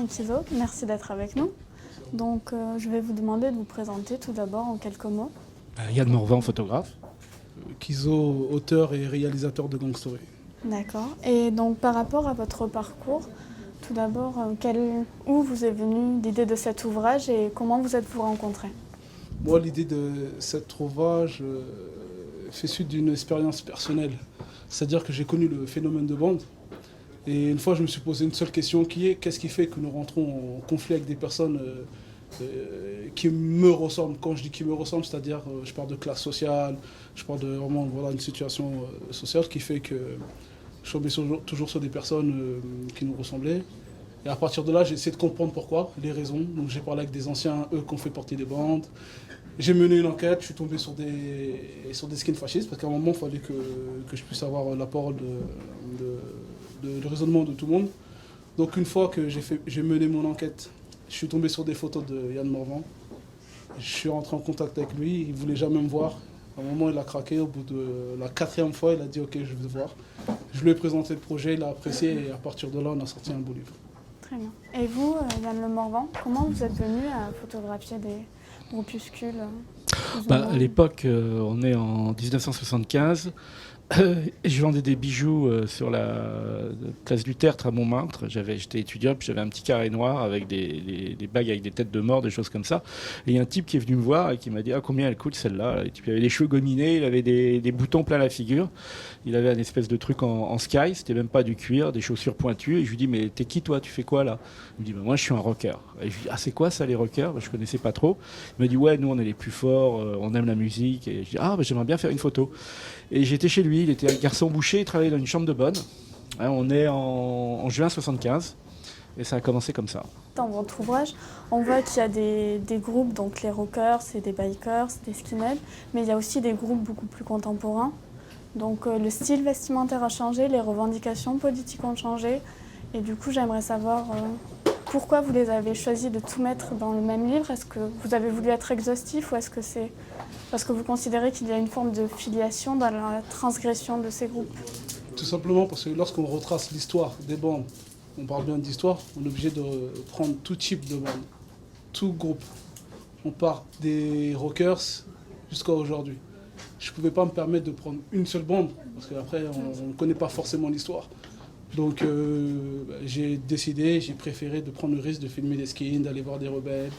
et Kizo, merci d'être avec nous. Donc je vais vous demander de vous présenter tout d'abord en quelques mots. Yann Morvan, photographe. Kizo, auteur et réalisateur de Gang Story. D'accord. Et donc par rapport à votre parcours, tout d'abord, où vous est venue l'idée de cet ouvrage et comment vous êtes-vous rencontrés? Moi, l'idée de cet ouvrage fait suite d'une expérience personnelle. C'est-à-dire que j'ai connu le phénomène de bande. Et une fois, je me suis posé une seule question qui est qu'est-ce qui fait que nous rentrons en conflit avec des personnes qui me ressemblent. Quand je dis qui me ressemblent, c'est-à-dire je parle de classe sociale, je parle de vraiment une situation sociale qui fait que je tombais toujours sur des personnes qui nous ressemblaient. Et à partir de là, j'ai essayé de comprendre pourquoi, les raisons. Donc j'ai parlé avec des anciens, eux, qui ont fait partie des bandes. J'ai mené une enquête, je suis tombé sur des skins fascistes, parce qu'à un moment, il fallait que je puisse avoir la parole de raisonnement de tout le monde. Donc une fois que j'ai mené mon enquête, je suis tombé sur des photos de Yann Morvan. Je suis rentré en contact avec lui, il ne voulait jamais me voir. À un moment, il a craqué. Au bout de la 4e fois, il a dit « Ok, je veux te voir ». Je lui ai présenté le projet, il a apprécié et à partir de là, on a sorti un beau livre. Très bien. Et vous, Yann Le Morvan, comment vous êtes venu à photographier des groupuscules À l'époque, on est en 1975. Je vendais des bijoux sur la place du Tertre à Montmartre. J'étais étudiant, puis j'avais un petit carré noir avec des bagues avec des têtes de mort, des choses comme ça. Et il y a un type qui est venu me voir et qui m'a dit « Ah, combien elle coûte celle-là ?» Il avait les cheveux gominés, il avait des boutons plein la figure. Il avait un espèce de truc en sky, c'était même pas du cuir, des chaussures pointues. Et je lui dis « Mais t'es qui toi? Tu fais quoi là ?» Il me dit « Moi je suis un rocker. » Et je lui dis « Ah, c'est quoi ça les rockers ?» Je connaissais pas trop. Il m'a dit « Ouais, nous on est les plus forts, on aime la musique. » Et je dis « Ah, j'aimerais bien faire une photo. » Et j'étais chez lui, il était un garçon boucher, il travaillait dans une chambre de bonne. On est en juin 75 et ça a commencé comme ça. Dans votre ouvrage, on voit qu'il y a des groupes, donc les rockers, et des bikers, des skinheads, mais il y a aussi des groupes beaucoup plus contemporains. Donc le style vestimentaire a changé, les revendications politiques ont changé. Et du coup, j'aimerais savoir pourquoi vous les avez choisis de tout mettre dans le même livre. Est-ce que vous avez voulu être exhaustif ou est-ce que c'est parce que vous considérez qu'il y a une forme de filiation dans la transgression de ces groupes? Tout simplement parce que lorsqu'on retrace l'histoire des bandes, on parle bien d'histoire, on est obligé de prendre tout type de bande, tout groupe. On part des rockers jusqu'à aujourd'hui. Je ne pouvais pas me permettre de prendre une seule bande, parce qu'après, on ne connaît pas forcément l'histoire. Donc j'ai préféré de prendre le risque de filmer des skins, d'aller voir des rebelles.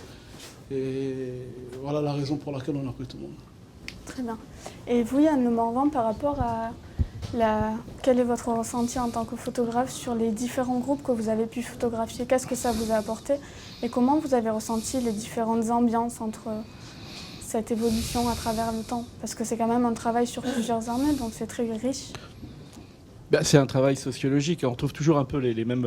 Et voilà la raison pour laquelle on a pris tout le monde. Très bien. Et vous, Yann Le Morvan, par rapport à quel est votre ressenti en tant que photographe sur les différents groupes que vous avez pu photographier? Qu'est-ce que ça vous a apporté? Et comment vous avez ressenti les différentes ambiances entre cette évolution à travers le temps? Parce que c'est quand même un travail sur plusieurs années, donc c'est très riche. C'est un travail sociologique. On retrouve toujours un peu les mêmes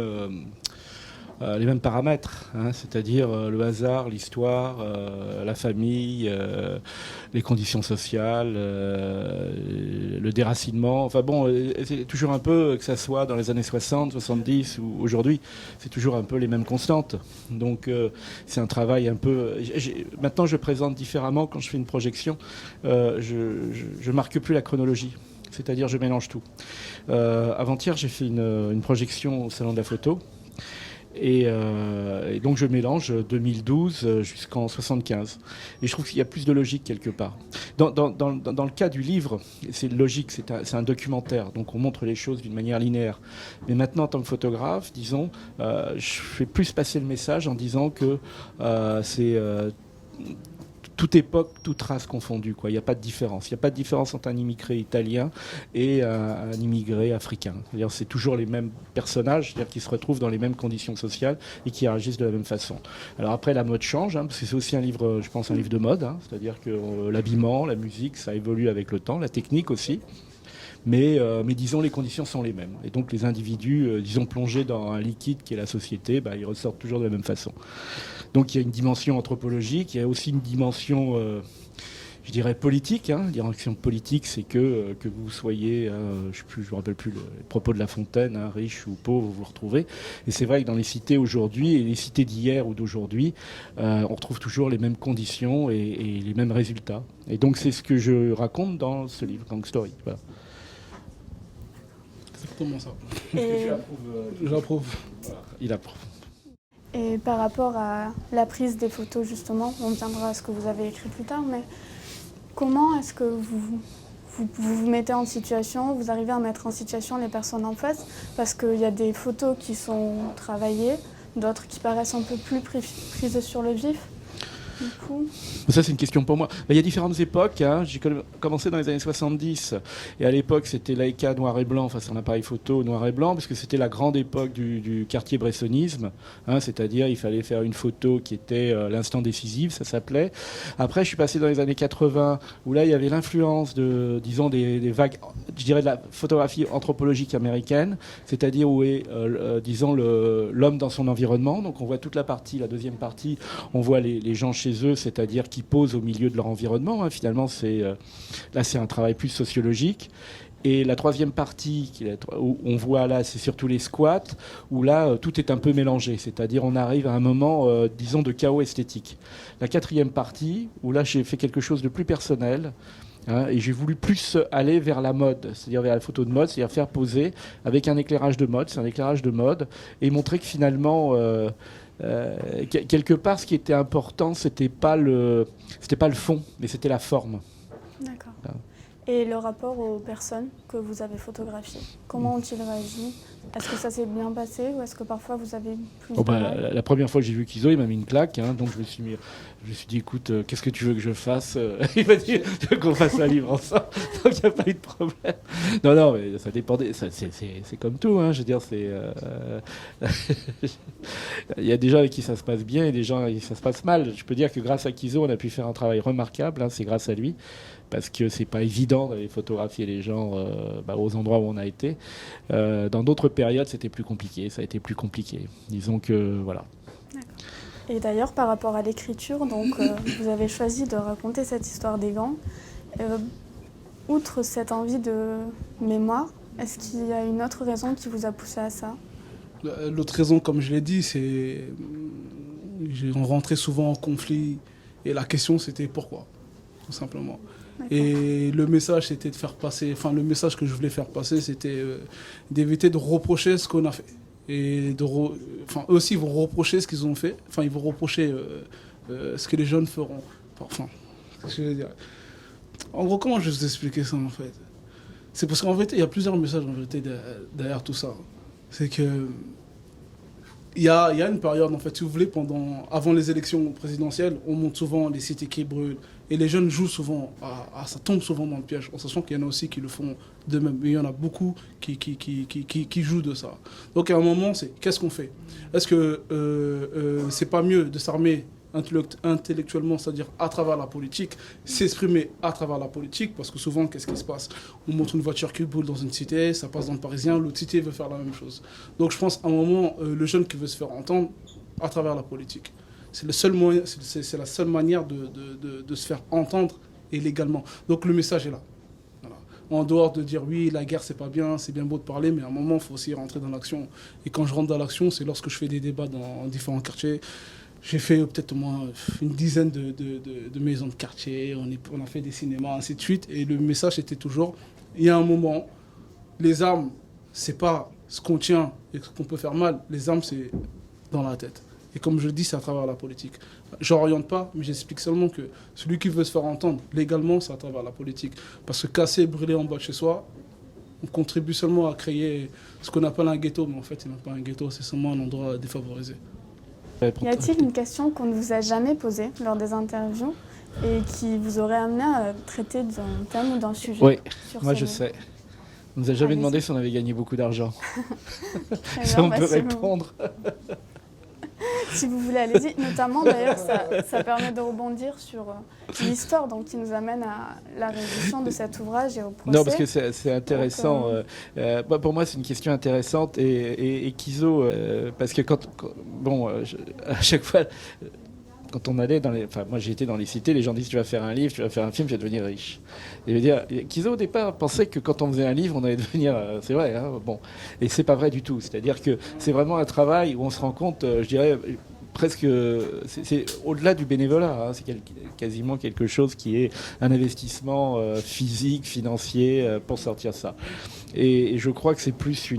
paramètres, hein, c'est-à-dire le hasard, l'histoire, la famille, les conditions sociales, le déracinement. Enfin bon, c'est toujours un peu, que ça soit dans les années 60, 70 ou aujourd'hui, c'est toujours un peu les mêmes constantes. Donc c'est un travail un peu... Maintenant, je présente différemment quand je fais une projection. Je marque plus la chronologie. C'est-à-dire je mélange tout. Avant-hier, j'ai fait une projection au Salon de la Photo. Et donc je mélange 2012 jusqu'en 75. Et je trouve qu'il y a plus de logique quelque part. Dans le cas du livre, c'est logique, c'est un documentaire, donc on montre les choses d'une manière linéaire. Mais maintenant, en tant que photographe, disons, je fais plus passer le message en disant que c'est... toute époque, toute race confondue, quoi. Il n'y a pas de différence. Il n'y a pas de différence entre un immigré italien et un immigré africain. C'est-à-dire, c'est toujours les mêmes personnages, c'est-à-dire qui se retrouvent dans les mêmes conditions sociales et qui réagissent de la même façon. Alors après, la mode change, hein, parce que c'est aussi un livre, je pense, un livre de mode. Hein, c'est-à-dire que l'habillement, la musique, ça évolue avec le temps, la technique aussi. Mais disons, les conditions sont les mêmes. Et donc les individus, disons, plongés dans un liquide qui est la société, ils ressortent toujours de la même façon. Donc il y a une dimension anthropologique, il y a aussi une dimension, je dirais, politique. Hein. Direction politique, c'est que vous soyez, je ne me rappelle plus le propos de La Fontaine, hein, riche ou pauvre, vous vous retrouvez. Et c'est vrai que dans les cités aujourd'hui, et les cités d'hier ou d'aujourd'hui, on retrouve toujours les mêmes conditions et les mêmes résultats. Et donc c'est ce que je raconte dans ce livre, Gang Story. Voilà. C'est exactement ça. Et J'approuve. Voilà, il approuve. Et par rapport à la prise des photos, justement, on viendra à ce que vous avez écrit plus tard, mais comment est-ce que vous mettez en situation, vous arrivez à mettre en situation les personnes en face? Parce qu'il y a des photos qui sont travaillées, d'autres qui paraissent un peu plus prises sur le vif. Du coup. Ça, c'est une question pour moi. Il y a différentes époques. Hein. J'ai commencé dans les années 70. Et à l'époque, c'était Leica noir et blanc, enfin, c'est un appareil photo noir et blanc, parce que c'était la grande époque du quartier bressonisme. Hein, c'est-à-dire, il fallait faire une photo qui était l'instant décisif, ça s'appelait. Après, je suis passé dans les années 80, où là, il y avait l'influence disons, des vagues, je dirais, de la photographie anthropologique américaine, c'est-à-dire où est, disons, l'homme dans son environnement. Donc, on voit toute la deuxième partie, on voit les gens chez eux, c'est-à-dire qui posent au milieu de leur environnement. Hein. Finalement, là, c'est un travail plus sociologique. Et la troisième partie, où on voit là, c'est surtout les squats, où là, tout est un peu mélangé. C'est-à-dire, on arrive à un moment, disons, de chaos esthétique. La quatrième partie, où là, j'ai fait quelque chose de plus personnel. Hein, et j'ai voulu plus aller vers la mode, c'est-à-dire vers la photo de mode, c'est-à-dire faire poser avec un éclairage de mode, c'est un éclairage de mode, et montrer que finalement... quelque part, ce qui était important, c'était pas le fond, mais c'était la forme. D'accord. Et le rapport aux personnes que vous avez photographiées, comment ont-ils réagi? Est-ce que ça s'est bien passé ou est-ce que parfois vous avez plus de mal? La première fois que j'ai vu Kizo, il m'a mis une claque, hein, donc je me suis dit, écoute, qu'est-ce que tu veux que je fasse? Il m'a dit, tu veux qu'on fasse un livre ensemble? Donc il n'y a pas eu de problème. Non, mais ça dépendait, c'est comme tout, hein, je veux dire, il y a des gens avec qui ça se passe bien et des gens avec qui ça se passe mal. Je peux dire que grâce à Kizo, on a pu faire un travail remarquable, hein, c'est grâce à lui. Parce que c'est pas évident d'aller photographier les gens aux endroits où on a été. Dans d'autres périodes, c'était plus compliqué. Ça a été plus compliqué. Disons que voilà. D'accord. Et d'ailleurs, par rapport à l'écriture, donc vous avez choisi de raconter cette histoire des gants. Outre cette envie de mémoire, est-ce qu'il y a une autre raison qui vous a poussé à ça? L'autre raison, comme je l'ai dit, c'est on rentrait souvent en conflit et la question c'était pourquoi, tout simplement. D'accord. Et le message c'était de faire passer, le message que je voulais faire passer, c'était d'éviter de reprocher ce qu'on a fait. Et eux aussi ils vont reprocher ce qu'ils ont fait, ils vont reprocher ce que les jeunes feront. Ce que je veux dire. En gros, comment je vais vous expliquer ça en fait? C'est parce qu'en vérité, il y a plusieurs messages en vérité derrière tout ça. C'est que il y a une période, en fait, si vous voulez, avant les élections présidentielles, on montre souvent les cités qui brûlent. Et les jeunes jouent souvent, ça tombe souvent dans le piège, en sachant qu'il y en a aussi qui le font d'eux-mêmes. Mais il y en a beaucoup qui jouent de ça. Donc à un moment, qu'est-ce qu'on fait? Est-ce que c'est pas mieux de s'armer intellectuellement, c'est-à-dire à travers la politique, s'exprimer à travers la politique, parce que souvent, qu'est-ce qui se passe? On montre une voiture qui brûle dans une cité, ça passe dans le Parisien, l'autre cité veut faire la même chose. Donc je pense à un moment, le jeune qui veut se faire entendre à travers la politique. C'est le seul moyen, c'est la seule manière de se faire entendre et légalement. Donc le message est là. Voilà. En dehors de dire oui, la guerre c'est pas bien, c'est bien beau de parler, mais à un moment, il faut aussi rentrer dans l'action. Et quand je rentre dans l'action, c'est lorsque je fais des débats dans différents quartiers. J'ai fait peut-être au moins une dizaine de maisons de quartier, on a fait des cinémas, ainsi de suite. Et le message était toujours, il y a un moment, les armes, c'est pas ce qu'on tient et ce qu'on peut faire mal, les armes c'est dans la tête. Et comme je le dis, c'est à travers la politique. Je n'oriente pas, mais j'explique seulement que celui qui veut se faire entendre légalement, c'est à travers la politique. Parce que casser, brûler en bas de chez soi, on contribue seulement à créer ce qu'on appelle un ghetto, mais en fait, il n'y a pas un ghetto, c'est seulement un endroit défavorisé. Y a-t-il une question qu'on ne vous a jamais posée lors des interviews et qui vous aurait amené à traiter d'un thème ou d'un sujet? Oui, moi je sais. On ne nous a jamais demandé si on avait gagné beaucoup d'argent. Si on peut répondre. Si vous voulez, allez-y. Notamment, d'ailleurs, ça permet de rebondir sur l'histoire qui nous amène à la réédition de cet ouvrage et au procès. Non, parce que c'est intéressant. Pour moi, c'est une question intéressante. Et Kizo, parce que à chaque fois... Quand on allait moi j'ai été dans les cités, les gens disent tu vas faire un livre, tu vas faire un film, tu vas devenir riche. Et je veux dire, Kizo au départ pensait que quand on faisait un livre, on allait devenir, c'est vrai, hein, bon. Et c'est pas vrai du tout. C'est-à-dire que c'est vraiment un travail où on se rend compte, je dirais, presque, c'est au-delà du bénévolat. Hein, c'est quasiment quelque chose qui est un investissement physique, financier pour sortir ça. Et je crois que c'est plus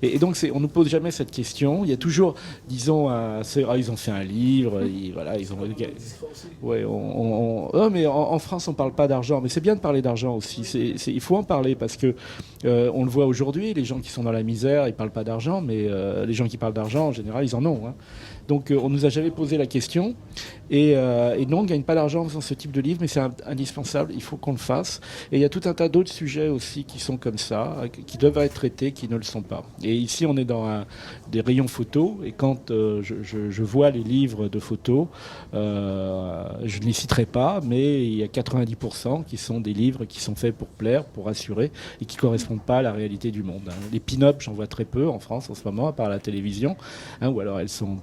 Et donc, on ne nous pose jamais cette question. Il y a toujours, disons, ils ont fait un livre, voilà, ils ont... Ouais, non, mais en France, on ne parle pas d'argent. Mais c'est bien de parler d'argent aussi. Il faut en parler parce que on le voit aujourd'hui, les gens qui sont dans la misère, ils ne parlent pas d'argent, mais les gens qui parlent d'argent, en général, ils en ont. Hein. Donc, on ne nous a jamais posé la question. Et non, on ne gagne pas d'argent en faisant ce type de livre, mais c'est indispensable. Il faut qu'on le fasse. Et il y a tout un tas d'autres sujets aussi qui sont comme ça, qui doivent être traités, qui ne le sont pas. Et ici, on est dans des rayons photos. Et quand je vois les livres de photos, je ne les citerai pas, mais il y a 90% qui sont des livres qui sont faits pour plaire, pour rassurer, et qui ne correspondent pas à la réalité du monde. Hein. Les pin-up, j'en vois très peu en France en ce moment, à part la télévision. Hein, ou alors elles sont,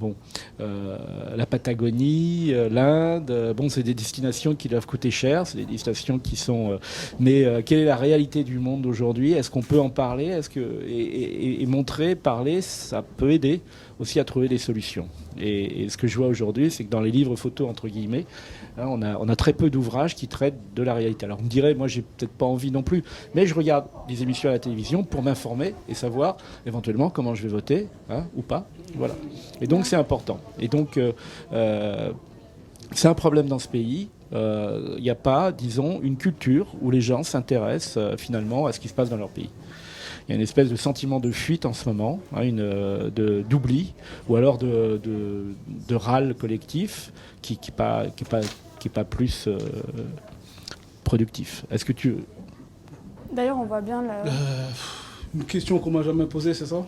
la Patagonie, l'Inde, c'est des destinations qui doivent coûter cher, c'est des destinations qui sont... mais quelle est la réalité du monde aujourd'hui? Est-ce qu'on peut en parler? Et montrer, parler, ça peut aider aussi à trouver des solutions. Et ce que je vois aujourd'hui, c'est que dans les livres photos, entre guillemets, hein, on a très peu d'ouvrages qui traitent de la réalité. Alors on me dirait, moi j'ai peut-être pas envie non plus, mais je regarde des émissions à la télévision pour m'informer et savoir éventuellement comment je vais voter, hein, ou pas. Voilà. Et donc c'est important. Et donc c'est un problème dans ce pays. Il n'y a pas, disons, une culture où les gens s'intéressent finalement à ce qui se passe dans leur pays. Il y a une espèce de sentiment de fuite en ce moment, hein, d'oubli, ou alors de râle collectif qui n'est pas plus productif. Est-ce que tu... D'ailleurs, on voit bien une question qu'on m'a jamais posée, c'est ça?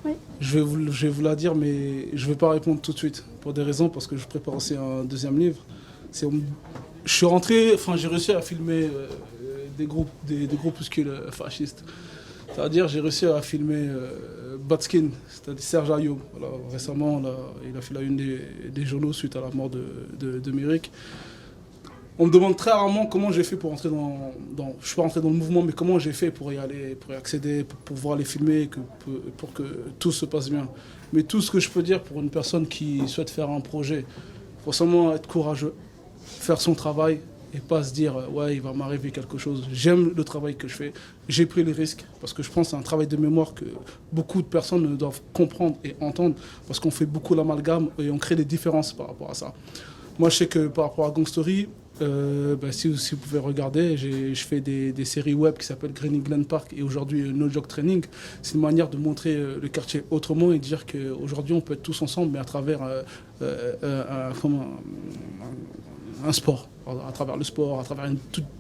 Oui. Je vais vous la dire, mais je ne vais pas répondre tout de suite, pour des raisons, parce que je prépare aussi un deuxième livre. Je suis rentré, j'ai réussi à filmer des groupuscules fascistes. C'est-à-dire, j'ai réussi à filmer Batskin, c'est-à-dire Serge Ayoub. Voilà, récemment, il a fait la une des journaux suite à la mort de Mérik. On me demande très rarement comment j'ai fait pour entrer je ne suis pas rentré dans le mouvement, mais comment j'ai fait pour y aller, pour y accéder, pour pouvoir les filmer, pour que tout se passe bien. Mais tout ce que je peux dire pour une personne qui souhaite faire un projet, il faut seulement être courageux, faire son travail, et pas se dire « ouais, il va m'arriver quelque chose ». J'aime le travail que je fais, j'ai pris les risques, parce que je pense que c'est un travail de mémoire que beaucoup de personnes doivent comprendre et entendre, parce qu'on fait beaucoup l'amalgame et on crée des différences par rapport à ça. Moi, je sais que par rapport à Gang Story, si vous pouvez regarder, je fais des séries web qui s'appellent Green Glen Park et aujourd'hui No Joke Training. C'est une manière de montrer le quartier autrement et de dire qu'aujourd'hui on peut être tous ensemble, mais à travers un sport, à travers le sport, à travers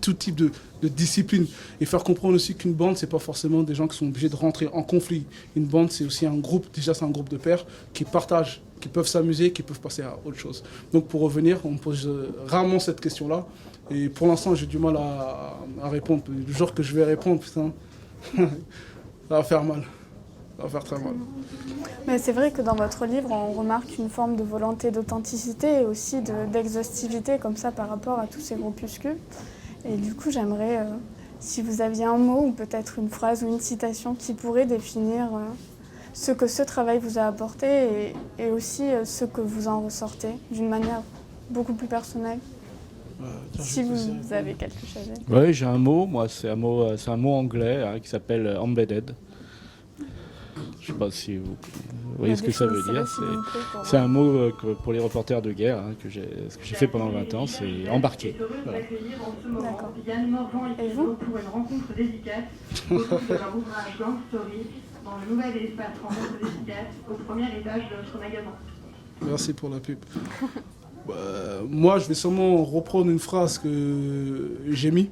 tout type de discipline. Et faire comprendre aussi qu'une bande, c'est pas forcément des gens qui sont obligés de rentrer en conflit. Une bande, c'est aussi un groupe, déjà c'est un groupe de pairs qui partagent, qui peuvent s'amuser, qui peuvent passer à autre chose. Donc pour revenir, on me pose rarement cette question-là. Et pour l'instant, j'ai du mal à répondre. Le jour que je vais répondre, putain, ça va faire mal. Ça va faire très mal. Mais c'est vrai que dans votre livre, on remarque une forme de volonté d'authenticité et aussi d'exhaustivité comme ça par rapport à tous ces groupuscules. Et du coup, j'aimerais, si vous aviez un mot ou peut-être une phrase ou une citation qui pourrait définir ce que ce travail vous a apporté et aussi ce que vous en ressortez d'une manière beaucoup plus personnelle. Si vous avez quelque chose à dire. Oui, j'ai un mot, moi, c'est un mot anglais hein, qui s'appelle embedded. Je ne sais pas si vous voyez ce que ça veut dire. C'est un mot pour les reporters de guerre, hein, ce que j'ai fait pendant 20 ans, c'est embarquer. Voilà. D'accord. Yann Morvan Et vous pour une rencontre dédicace autour de leur ouvrage Gang Story dans le nouvel espace rencontre dédicace au premier étage de notre magasin. Merci pour la pub. Moi, je vais seulement reprendre une phrase que j'ai mise.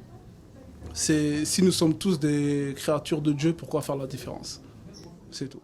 C'est « Si nous sommes tous des créatures de Dieu, pourquoi faire la différence ?» C'est tout.